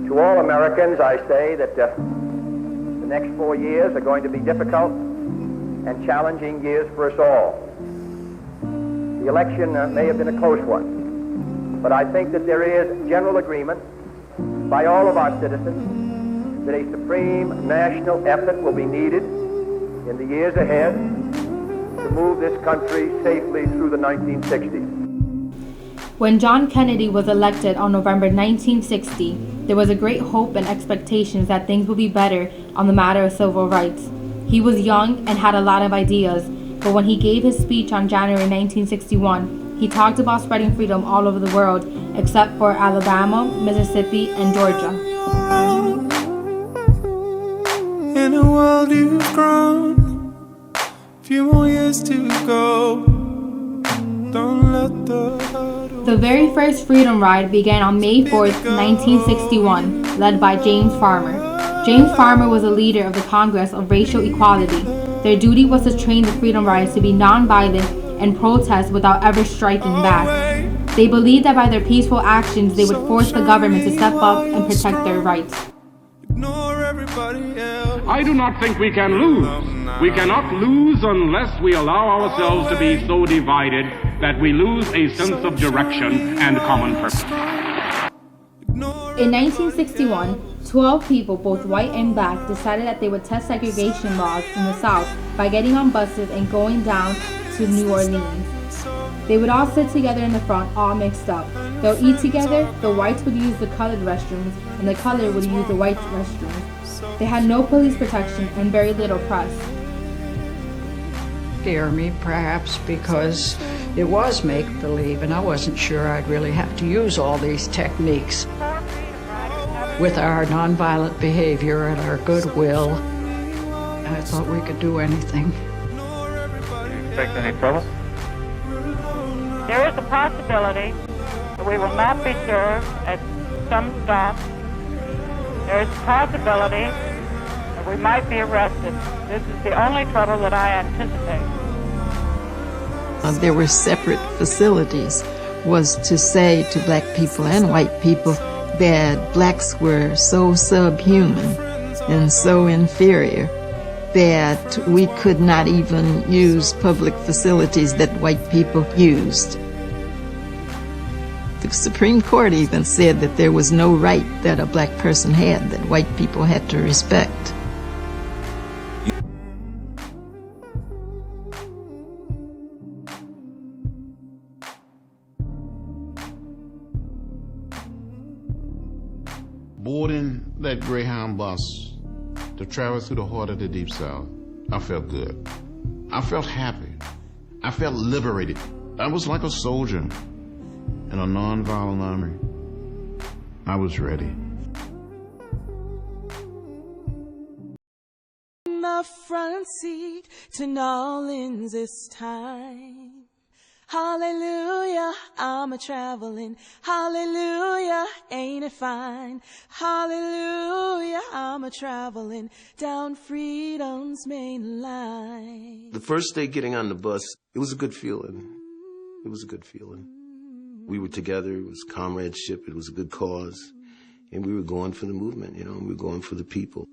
To all Americans, I say that the next 4 years are going to be difficult and challenging years for us all. The election may have been a close one, but I think that there is general agreement by all of our citizens that a supreme national effort will be needed in the years ahead to move this country safely through the 1960s. When John Kennedy was elected on November 1960, there was a great hope and expectations that things would be better on the matter of civil rights. He was young and had a lot of ideas, but when he gave his speech on January 1961, he talked about spreading freedom all over the world, except for Alabama, Mississippi, and Georgia. In a world you've grown, few more years to go. Don't let The very first Freedom Ride began on May 4th, 1961, led by James Farmer. James Farmer was a leader of the Congress of Racial Equality. Their duty was to train the Freedom Riders to be non-violent and protest without ever striking back. They believed that by their peaceful actions, they would force the government to step up and protect their rights. I do not think we can lose. We cannot lose unless we allow ourselves to be so divided that we lose a sense of direction and common purpose. In 1961, 12 people, both white and black, decided that they would test segregation laws in the South by getting on buses and going down to New Orleans. They would all sit together in the front, all mixed up. They'll eat together. The whites would use the colored restrooms, and the colored would use the white restrooms. They had no police protection and very little press. Scare me, perhaps because it was make-believe, and I wasn't sure I'd really have to use all these techniques. With our nonviolent behavior and our goodwill, I thought we could do anything. Do you expect any trouble? There is a possibility that we will not be served at some stops. There is a possibility that we might be arrested. This is the only trouble that I anticipate. There were separate facilities, was to say to black people and white people that blacks were so subhuman and so inferior that we could not even use public facilities that white people used. The Supreme Court even said that there was no right that a black person had that white people had to respect. Boarding that Greyhound bus to travel through the heart of the Deep South, I felt good. I felt happy. I felt liberated. I was like a soldier in a nonviolent army. I was ready. In the front seat to New Orleans this time. Hallelujah, I'm a-traveling. Hallelujah, ain't it fine? Hallelujah, I'm a-traveling down freedom's main line. The first day getting on the bus, it was a good feeling. It was a good feeling. We were together, it was comradeship, it was a good cause. And we were going for the movement, we were going for the people.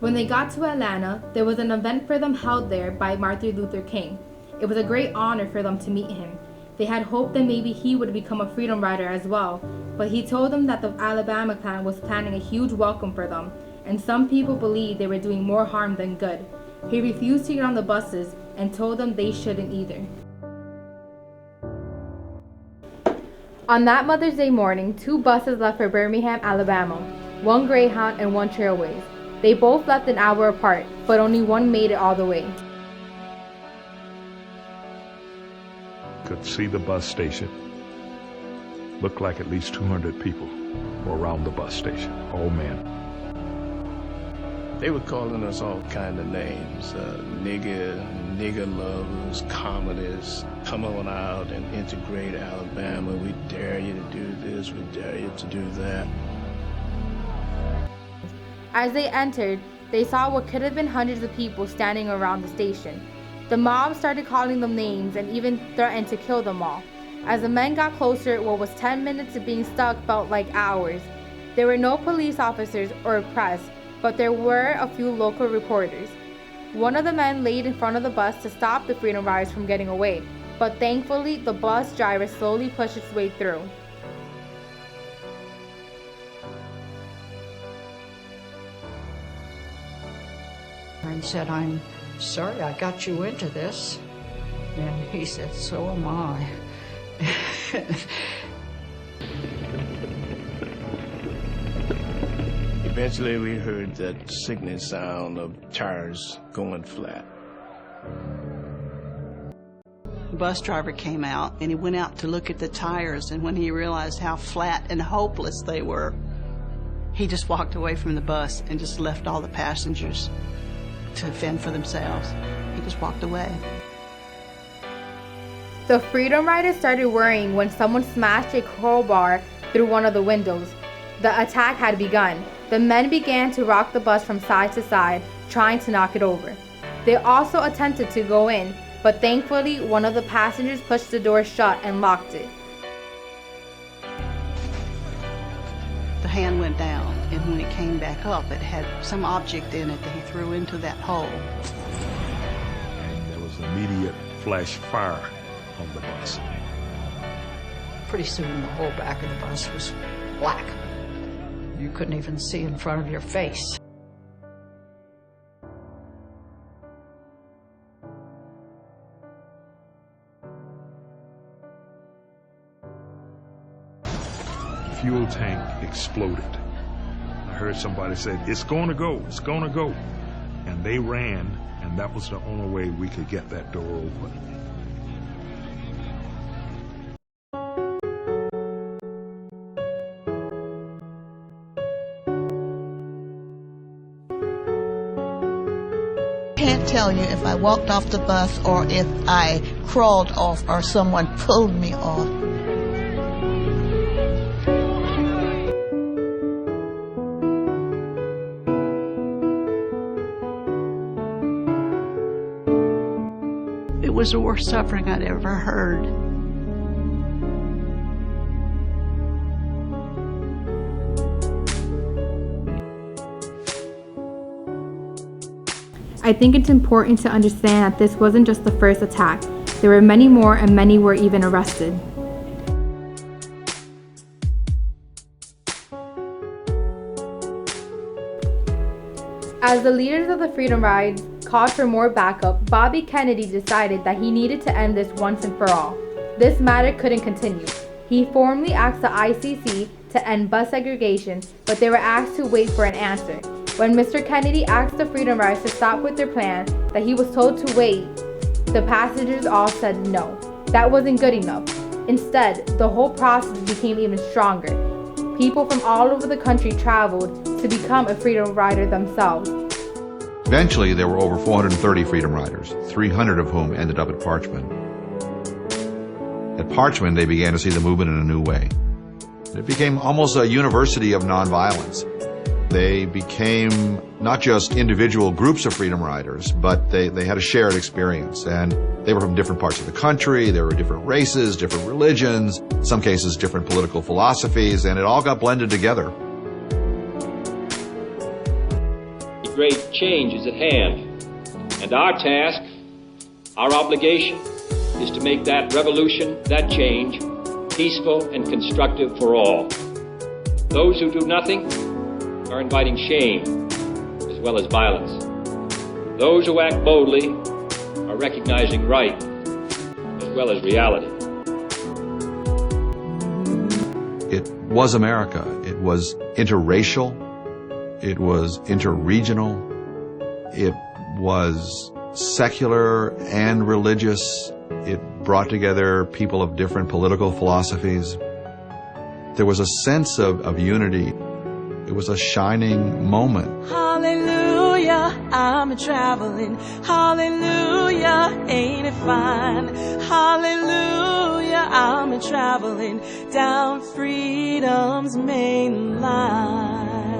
When they got to Atlanta, there was an event for them held there by Martin Luther King. It was a great honor for them to meet him. They had hoped that maybe he would become a Freedom Rider as well, but he told them that the Alabama clan was planning a huge welcome for them, and some people believed they were doing more harm than good. He refused to get on the buses and told them they shouldn't either. On that Mother's Day morning, 2 buses left for Birmingham, Alabama, one Greyhound and one Trailways. They both left an hour apart, but only one made it all the way. Could see the bus station. Looked like at least 200 people were around the bus station, all men. They were calling us all kind of names, nigger lovers, communists. Come on out and integrate Alabama. We dare you to do this, we dare you to do that. As they entered, they saw what could have been hundreds of people standing around the station. The mob started calling them names and even threatened to kill them all. As the men got closer, what was 10 minutes of being stuck felt like hours. There were no police officers or press, but there were a few local reporters. One of the men laid in front of the bus to stop the Freedom Riders from getting away, but thankfully the bus driver slowly pushed its way through. And said, "I'm sorry I got you into this." And he said, "So am I." Eventually we heard that sickening sound of tires going flat. The bus driver came out and he went out to look at the tires, and when he realized how flat and hopeless they were, he just walked away from the bus and just left all the passengers to fend for themselves. He just walked away. The Freedom Riders started worrying when someone smashed a crowbar through one of the windows. The attack had begun. The men began to rock the bus from side to side, trying to knock it over. They also attempted to go in, but thankfully one of the passengers pushed the door shut and locked it. The hand went down, and when it came back up, it had some object in it that he threw into that hole. And there was immediate flash fire on the bus. Pretty soon the whole back of the bus was black. You couldn't even see in front of your face. The fuel tank exploded. I heard somebody say, "It's gonna go, it's gonna go." And they ran, and that was the only way we could get that door open. I can't tell you if I walked off the bus or if I crawled off or someone pulled me off. It was the worst suffering I'd ever heard. I think it's important to understand that this wasn't just the first attack. There were many more, and many were even arrested. As the leaders of the Freedom Ride called for more backup, Bobby Kennedy decided that he needed to end this once and for all. This matter couldn't continue. He formally asked the ICC to end bus segregation, but they were asked to wait for an answer. When Mr. Kennedy asked the Freedom Riders to stop with their plan, that he was told to wait, the passengers all said no. That wasn't good enough. Instead, the whole process became even stronger. People from all over the country traveled to become a Freedom Rider themselves. Eventually, there were over 430 Freedom Riders, 300 of whom ended up at Parchman. At Parchman, they began to see the movement in a new way. It became almost a university of nonviolence. They became not just individual groups of Freedom Riders, but they had a shared experience. And they were from different parts of the country, there were different races, different religions, in some cases different political philosophies, and it all got blended together. The great change is at hand, and our task, our obligation, is to make that revolution, that change, peaceful and constructive for all. Those who do nothing are inviting shame as well as violence. Those who act boldly are recognizing right as well as reality. It was America. It was interracial. It was interregional. It was secular and religious. It brought together people of different political philosophies. There was a sense of unity. It was a shining moment. Hallelujah. I'm traveling. Hallelujah, ain't it fine? Hallelujah, I'm traveling down freedom's main line.